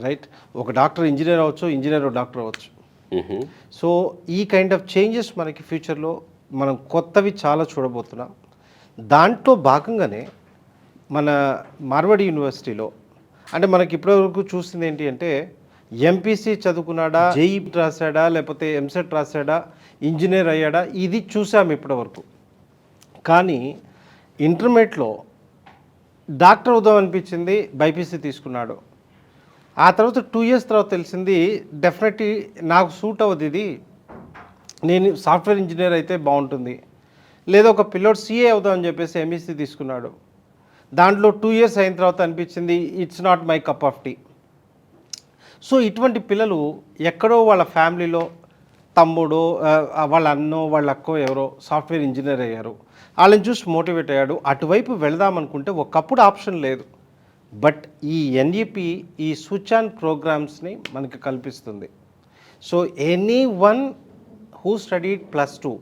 Right. ఒక doctor engineer అవ్వచ్చు, engineer doctor అవ్వచ్చు. సో ఈ కైండ్ ఆఫ్ చేంజెస్ మనకి ఫ్యూచర్లో మనం కొత్తవి చాలా చూడబోతున్నాం. దాంట్లో భాగంగానే మన మార్వాడి యూనివర్సిటీలో అంటే మనకి ఇప్పటివరకు చూసింది ఏంటి అంటే ఎంపీసీ చదువుకున్నాడా, జేఈ రాశాడా, లేకపోతే ఎంసెట్ రాశాడా, ఇంజనీర్ అయ్యాడా, ఇది చూసాము ఇప్పటివరకు. కానీ ఇంటర్మీడియట్లో డాక్టర్ అవుదాం అనిపించింది, బైపీసీ తీసుకున్నాడు. ఆ తర్వాత 2 ఇయర్స్ తర్వాత తెలిసింది డెఫినెట్లీ నాకు సూట్ అవ్వదు ఇది, నేను సాఫ్ట్వేర్ ఇంజనీర్ అయితే బాగుంటుంది. లేదా ఒక పిల్లోడు సీఏ అవుదామని చెప్పేసి ఎంఈసీ తీసుకున్నాడు. దాంట్లో 2 ఇయర్స్ అయిన తర్వాత అనిపించింది it's not my cup of tea. So ఇటువంటి పిల్లలు ఎక్కడో వాళ్ళ ఫ్యామిలీలో తమ్ముడు, వాళ్ళ అన్నో వాళ్ళ అక్కో ఎవరో సాఫ్ట్వేర్ ఇంజనీర్ అయ్యారు, వాళ్ళని చూసి మోటివేట్ అయ్యాడు. అటువైపు వెళదామనుకుంటే ఒకప్పుడు ఆప్షన్ లేదు. బట్ ఈ ఎన్ఈపి ఈ స్విచ్ ఆన్ ప్రోగ్రామ్స్ని మనకి కల్పిస్తుంది. So any one who studied +2